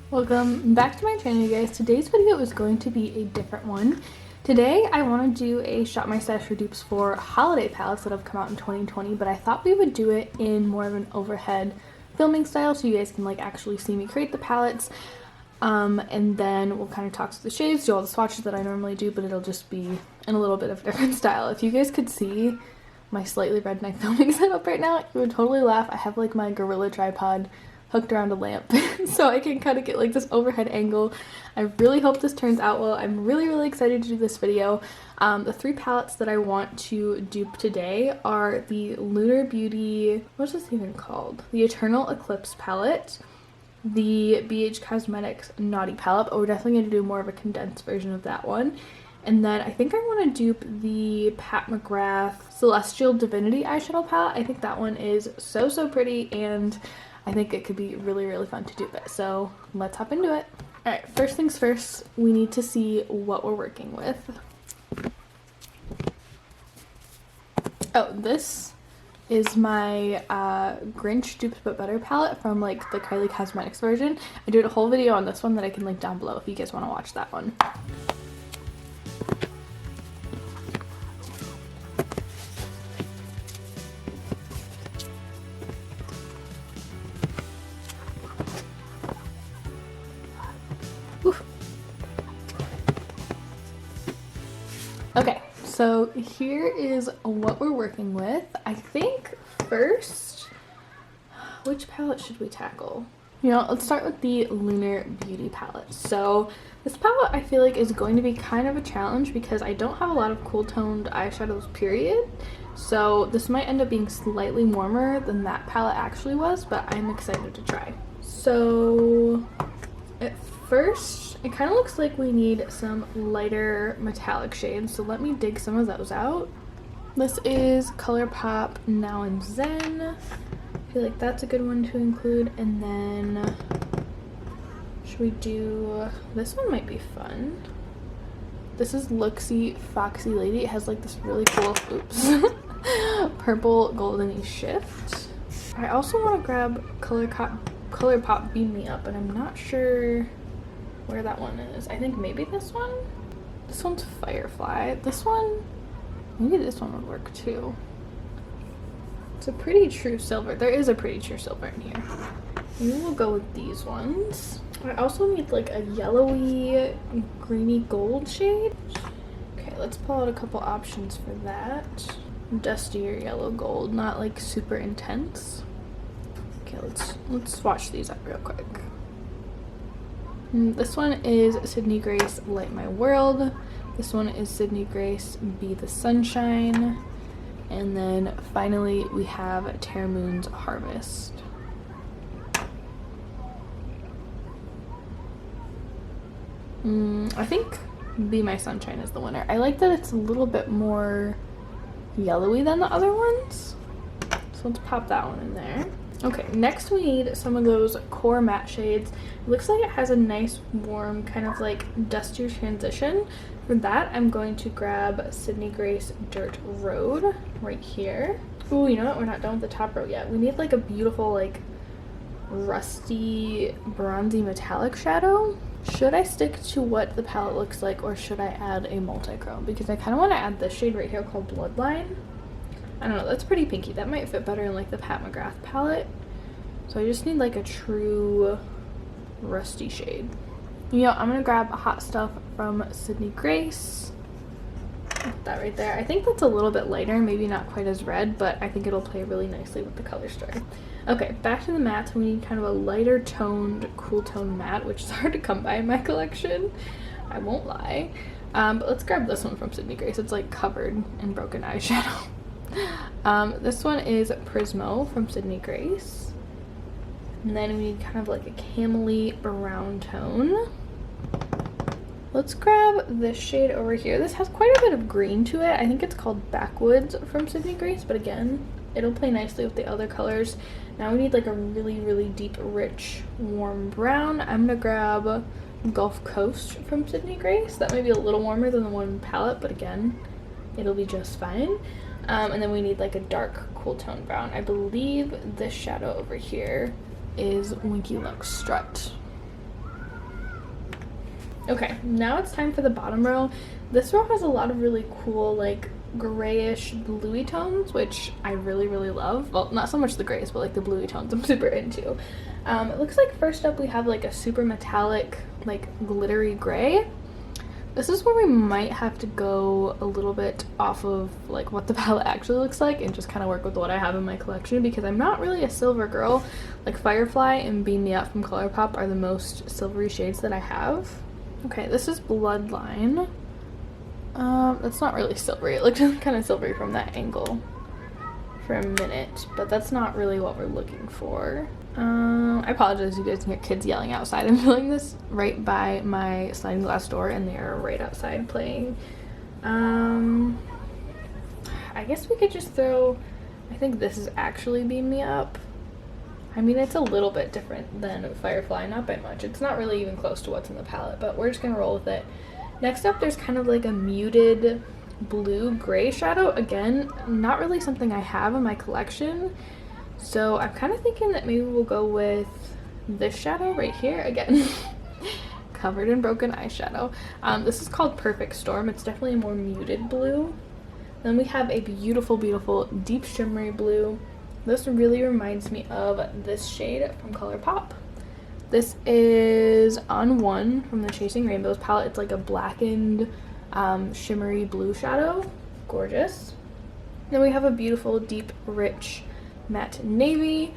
Welcome back to my channel, you guys. Today's video is going to be a different one. Today I want to do a Shop My Stash for dupes for holiday palettes that have come out in 2020, but I thought we would do it in more of an overhead filming style so you guys can like actually see me create the palettes. And then we'll kind of talk to the shades, do all the swatches that I normally do, but it'll just be in a little bit of a different style. If you guys could see my slightly redneck filming setup right now, you would totally laugh. I have like my gorilla tripod hooked around a lamp so I can kind of get like this overhead angle. I really hope this turns out well. I'm really excited to do this video. The three palettes that I want to dupe today are the Lunar Beauty, what's this even called? The Eternal Eclipse palette, the BH Cosmetics Naughty palette, but we're definitely going to do more of a condensed version of that one. And then I think I want to dupe the Pat McGrath Celestial Divinity eyeshadow palette. I think that one is so pretty, and I think it could be really fun to dupe it. So let's hop into it. Alright, first things first, we need to see what we're working with. Oh, this is my Grinch Duped But Better palette from like the Kaleido Cosmetics version. I did a whole video on this one that I can link down below if you guys want to watch that one. Okay, so here is what we're working with. I think first, which palette should we tackle? You know, let's start with the Lunar Beauty palette. So this palette I feel like is going to be kind of a challenge because I don't have a lot of cool toned eyeshadows, period. So this might end up being slightly warmer than that palette actually was, but I'm excited to try. So at first, it kind of looks like we need some lighter metallic shades, so let me dig some of those out. This is ColourPop Now and Zen. I feel like that's a good one to include. And then should we do, this one might be fun. This is Looksy Foxy Lady. It has like this really cool, oops, purple goldeny shift. I also want to grab ColourPop Beam Me Up, and I'm not sure where that one is. I think maybe this one? This one's Firefly. This one, maybe this one would work too. It's a pretty true silver. There is a pretty true silver in here. Maybe we'll go with these ones. I also need like a yellowy, greeny gold shade. Okay, let's pull out a couple options for that. Dustier yellow gold, not like super intense. Okay, let's swatch these up real quick. This one is Sydney Grace Light My World. This one is Sydney Grace Be the Sunshine. And then finally we have Terra Moon's Harvest. I think Be My Sunshine is the winner. I like that it's a little bit more yellowy than the other ones. So let's pop that one in there. Okay, next we need some of those core matte shades. It looks like it has a nice warm kind of like dustier transition. For that, I'm going to grab Sydney Grace Dirt Road right here. Ooh, you know what? We're not done with the top row yet. We need like a beautiful like rusty bronzy metallic shadow. Should I stick to what the palette looks like, or should I add a multi-chrome? Because I kind of want to add this shade right here called Bloodline. I don't know, that's pretty pinky. That might fit better in like the Pat McGrath palette. So I just need like a true rusty shade. You know, I'm gonna grab Hot Stuff from Sydney Grace. Put that right there. I think that's a little bit lighter, maybe not quite as red, but I think it'll play really nicely with the color story. Okay, back to the mattes. We need kind of a lighter toned, cool tone matte, which is hard to come by in my collection. I won't lie. But let's grab this one from Sydney Grace. It's like covered in broken eyeshadow. This one is Prismo from Sydney Grace. And then we need kind of like a camely brown tone. Let's grab this shade over here. This has quite a bit of green to it. I think it's called Backwoods from Sydney Grace, but again, it'll play nicely with the other colors. Now we need like a really deep, rich, warm brown. I'm gonna grab Gulf Coast from Sydney Grace. That might be a little warmer than the one in palette, but again, it'll be just fine. And then we need like a dark cool tone brown. I believe this shadow over here is Winky Lux Strut. Okay, now it's time for the bottom row. This row has a lot of really cool, like, grayish bluey tones, which I really, really love. Well, not so much the grays, but like the bluey tones I'm super into. It looks like first up we have like a super metallic, like glittery gray. This is where we might have to go a little bit off of like what the palette actually looks like and just kind of work with what I have in my collection, because I'm not really a silver girl. Like Firefly and Beam Me Up from ColourPop are the most silvery shades that I have. Okay, this is Bloodline. That's not really silvery. It looked kind of silvery from that angle for a minute, but that's not really what we're looking for. I apologize, you guys can hear kids yelling outside. I'm filming this right by my sliding glass door and they are right outside playing. I guess we could just throw, I think this is actually Beam Me Up. I mean, it's a little bit different than Firefly, not by much. It's not really even close to what's in the palette, but we're just gonna roll with it. Next up, there's kind of like a muted blue-gray shadow. Again, not really something I have in my collection. So I'm kind of thinking that maybe we'll go with this shadow right here again. Covered in broken eyeshadow. This is called Perfect Storm. It's definitely a more muted blue. Then we have a beautiful, beautiful deep shimmery blue. This really reminds me of this shade from ColourPop. This is On One from the Chasing Rainbows palette. It's like a blackened shimmery blue shadow. Gorgeous. Then we have a beautiful deep rich matte navy.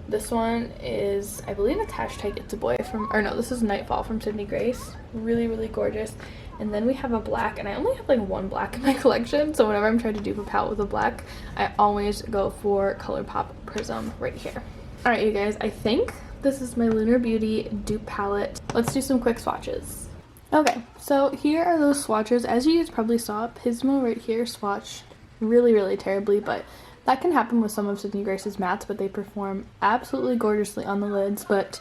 This one is, I believe it's hashtag It's a Boy from, or no, this is Nightfall from Sydney Grace. Really, really gorgeous. And then we have a black, and I only have like one black in my collection, so whenever I'm trying to dupe a palette with a black, I always go for ColourPop Prism right here. Alright, you guys, I think this is my Lunar Beauty dupe palette. Let's do some quick swatches. Okay, so here are those swatches. As you guys probably saw, Pismo right here swatched really, really terribly, but that can happen with some of Sydney Grace's mattes, but they perform absolutely gorgeously on the lids. But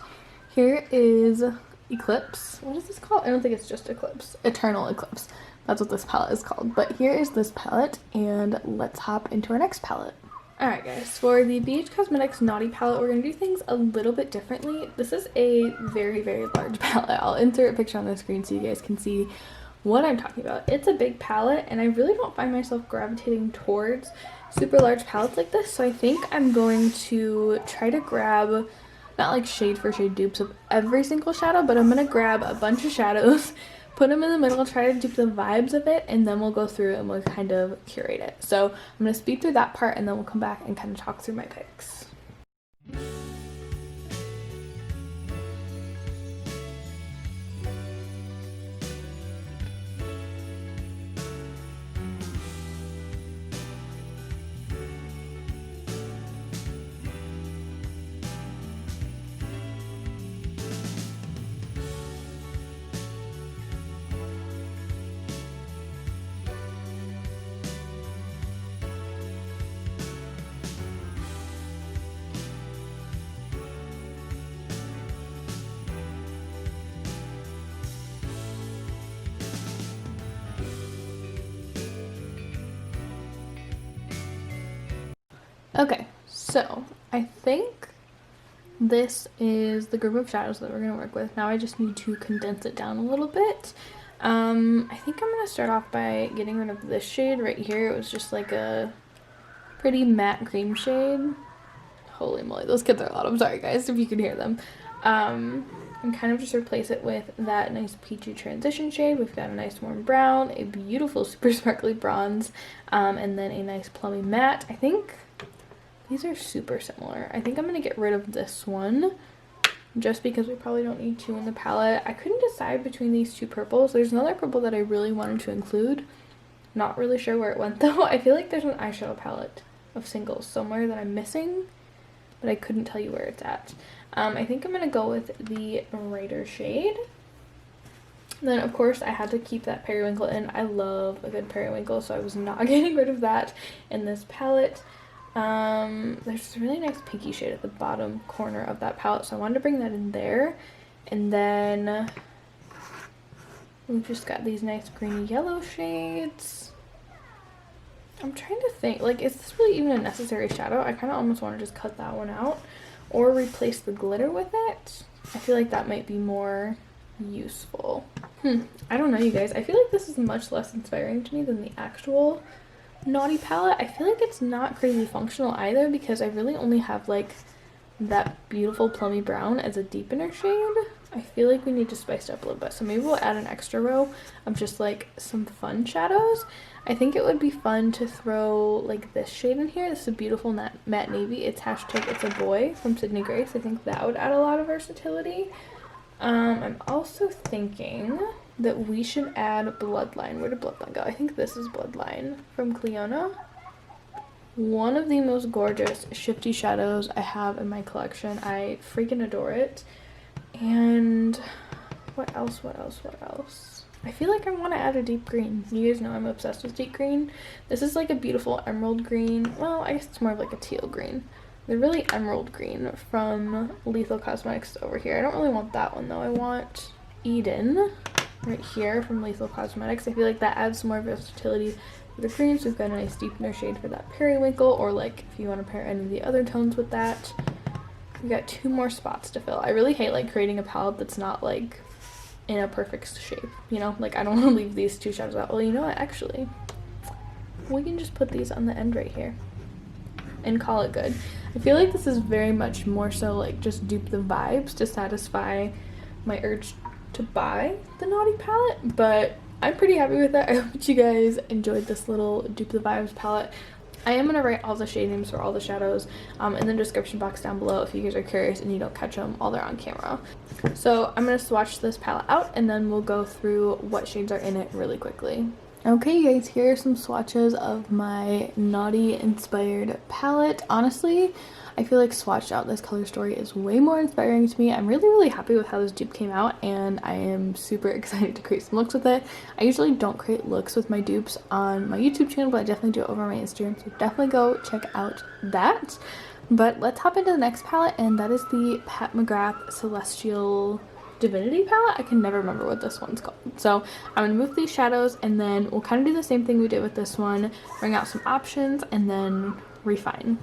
here is Eclipse. What is this called? I don't think it's just Eclipse. Eternal Eclipse. That's what this palette is called. But here is this palette, and let's hop into our next palette. Alright guys, for the BH Cosmetics Naughty palette, we're going to do things a little bit differently. This is a very, very large palette. I'll insert a picture on the screen so you guys can see what I'm talking about. It's a big palette, and I really don't find myself gravitating towards super large palettes like this, so I think I'm going to try to grab, not like shade for shade dupes of every single shadow, but I'm going to grab a bunch of shadows, put them in the middle, try to dupe the vibes of it, and then we'll go through and we'll kind of curate it. So I'm going to speed through that part, and then we'll come back and kind of talk through my picks. Okay, so I think this is the group of shadows that we're going to work with. Now I just need to condense it down a little bit. I think I'm going to start off by getting rid of this shade right here. It was just like a pretty matte cream shade. Holy moly, those kids are loud. I'm sorry guys if you can hear them. And kind of just replace it with that nice peachy transition shade. We've got a nice warm brown, a beautiful super sparkly bronze, and then a nice plummy matte. I think these are super similar. I think I'm going to get rid of this one just because we probably don't need two in the palette. I couldn't decide between these two purples. There's another purple that I really wanted to include. Not really sure where it went though. I feel like there's an eyeshadow palette of singles somewhere that I'm missing, but I couldn't tell you where it's at. I think I'm going to go with the brighter shade. Then, of course, I had to keep that periwinkle in. I love a good periwinkle, so I was not getting rid of that in this palette. There's this really nice pinky shade at the bottom corner of that palette, so I wanted to bring that in there. And then we've just got these nice greeny yellow shades. I'm trying to think, like, is this really even a necessary shadow? I kind of almost want to just cut that one out or replace the glitter with it. I feel like that might be more useful. I don't know, you guys. I feel like this is much less inspiring to me than the actual Naughty palette. I feel like it's not crazy functional either because I really only have like that beautiful plummy brown as a deepener shade. I feel like we need to spice it up a little bit. So maybe we'll add an extra row of just like some fun shadows. I think it would be fun to throw like this shade in here. This is a beautiful matte navy. It's hashtag It's a Boy from Sydney Grace. I think that would add a lot of versatility. I'm also thinking that we should add Bloodline. Where did Bloodline go? I think this is Bloodline from Cleona. One of the most gorgeous shifty shadows I have in my collection. I freaking adore it. And what else? I feel like I want to add a deep green. You guys know I'm obsessed with deep green. This is like a beautiful emerald green. Well, I guess it's more of like a teal green. The really emerald green from Lethal Cosmetics over here. I don't really want that one though. I want Eden right here from Lethal Cosmetics. I feel like that adds more versatility for the greens. We've got a nice deepener shade for that periwinkle, or like if you want to pair any of the other tones with that. We got 2 more spots to fill. I really hate like creating a palette that's not like in a perfect shape, you know? Like I don't want to leave these 2 shadows out. Well, you know what, actually we can just put these on the end right here and call it good. I feel like this is very much more so like just dupe the vibes to satisfy my urge to buy the Naughty palette, but I'm pretty happy with that. I hope you guys enjoyed this little dupe the vibes palette. I am going to write all the shade names for all the shadows in the description box down below if you guys are curious and you don't catch them while they're on camera. So I'm going to swatch this palette out and then we'll go through what shades are in it really quickly. Okay, you guys, here are some swatches of my Naughty inspired palette. Honestly, I feel like swatched out this color story is way more inspiring to me. I'm really happy with how this dupe came out and I am super excited to create some looks with it. I usually don't create looks with my dupes on my YouTube channel, but I definitely do it over my Instagram, so definitely go check out that. But let's hop into the next palette, and that is the Pat McGrath Celestial Divinity palette. I can never remember what this one's called. So I'm gonna move these shadows and then we'll kind of do the same thing we did with this one, bring out some options and then refine.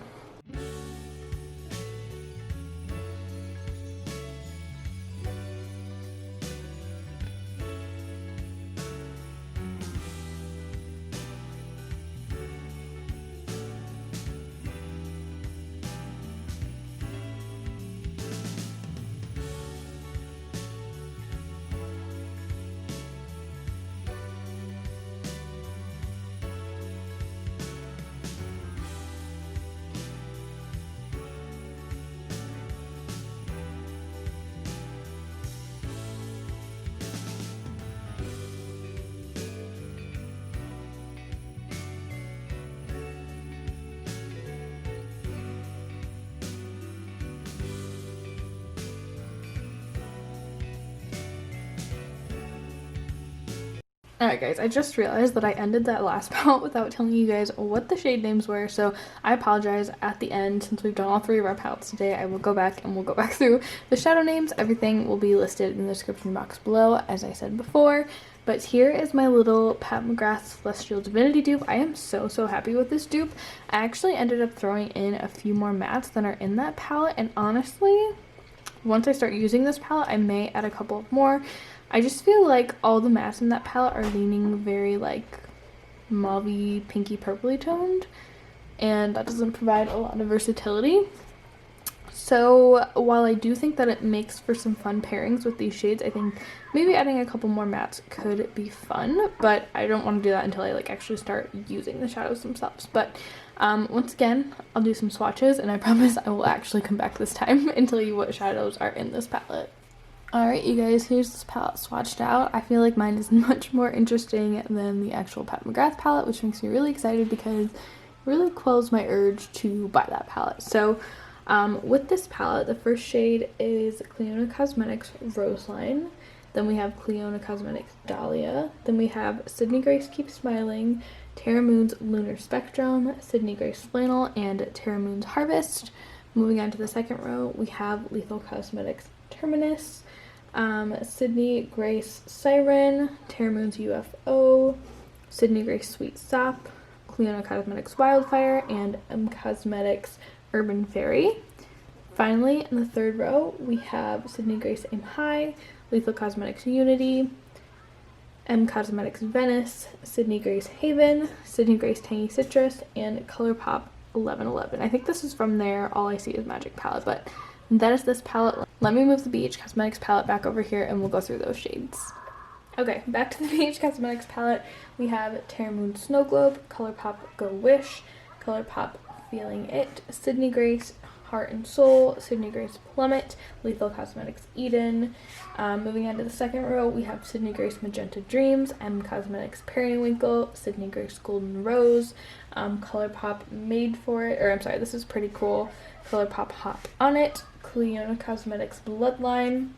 Alright guys, I just realized that I ended that last palette without telling you guys what the shade names were, so I apologize. At the end, since we've done all 3 of our palettes today, I will go back and we'll go back through the shadow names. Everything will be listed in the description box below, as I said before. But here is my little Pat McGrath Celestial Divinity dupe. I am so happy with this dupe. I actually ended up throwing in a few more mattes than are in that palette, and honestly, once I start using this palette, I may add a couple more. I just feel like all the mattes in that palette are leaning very like mauve-y, pinky, purpley toned, and that doesn't provide a lot of versatility. So while I do think that it makes for some fun pairings with these shades, I think maybe adding a couple more mattes could be fun, but I don't want to do that until I like actually start using the shadows themselves. But once again, I'll do some swatches and I promise I will actually come back this time and tell you what shadows are in this palette. Alright you guys, here's this palette swatched out. I feel like mine is much more interesting than the actual Pat McGrath palette, which makes me really excited because it really quells my urge to buy that palette. So with this palette, the first shade is Kaleido Cosmetics Roseline. Then we have Kaleido Cosmetics Dahlia. Then we have Sydney Grace Keep Smiling, Tara Moon's Lunar Spectrum, Sydney Grace Flannel, and Tara Moon's Harvest. Moving on to the second row, we have Lethal Cosmetics Terminus, Sydney Grace Siren, Tara Moon's UFO, Sydney Grace Sweet Sop, Kaleido Cosmetics Wildfire, and Cosmetics Urban Fairy. Finally, in the third row, we have Sydney Grace Aim High, Lethal Cosmetics Unity, Cosmetics Venice, Sydney Grace Haven, Sydney Grace Tangy Citrus, and ColourPop 1111. I think this is from their All I See Is Magic palette, but that is this palette. Let me move the BH Cosmetics palette back over here and we'll go through those shades. Okay, back to the BH Cosmetics palette. We have Terra Moon Snow Globe, ColourPop Go Wish, ColourPop Feeling It, Sydney Grace Heart and Soul, Sydney Grace Plummet, Lethal Cosmetics Eden. Moving on to the second row, we have Sydney Grace Magenta Dreams, Cosmetics Periwinkle, Sydney Grace Golden Rose, ColourPop Made For It, or I'm sorry, this is Pretty Cool, ColourPop Hop On It, Cleona Cosmetics Bloodline.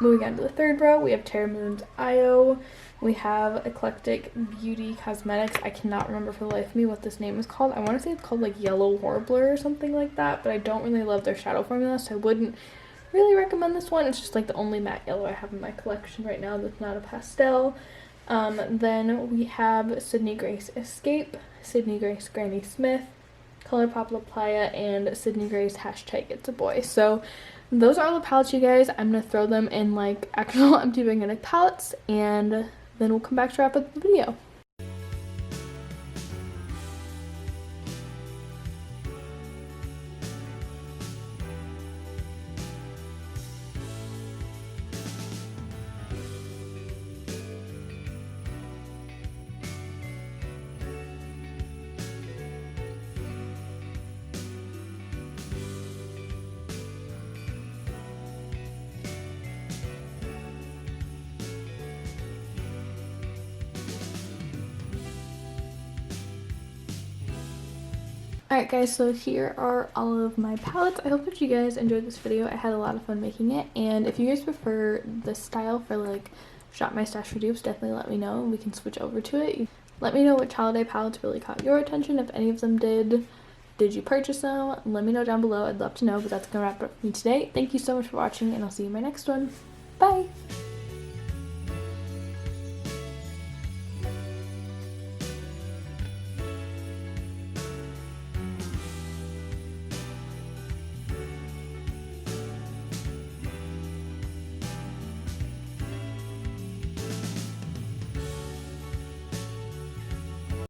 Moving on to the third row, we have Terra Moon's Io. We have Eclectic Beauty Cosmetics. I cannot remember for the life of me what this name is called. I want to say it's called like Yellow Warbler or something like that, but I don't really love their shadow formula, so I wouldn't really recommend this one. It's just like the only matte yellow I have in my collection right now that's not a pastel. Then we have Sydney Grace Escape, Sydney Grace Granny Smith, ColourPop La Playa, and Sydney Grace #It's a Boy. So those are all the palettes, you guys. I'm going to throw them in like actual empty magnetic palettes, and then we'll come back to wrap up the video. Alright guys, so here are all of my palettes. I hope that you guys enjoyed this video. I had a lot of fun making it, and if you guys prefer this style for like Shop My Stash for dupes, definitely let me know and we can switch over to it. Let me know which holiday palettes really caught your attention, if any of them did. Did you purchase them? Let me know down below. I'd love to know, but that's gonna wrap it up for me today. Thank you so much for watching, and I'll see you in my next one. Bye!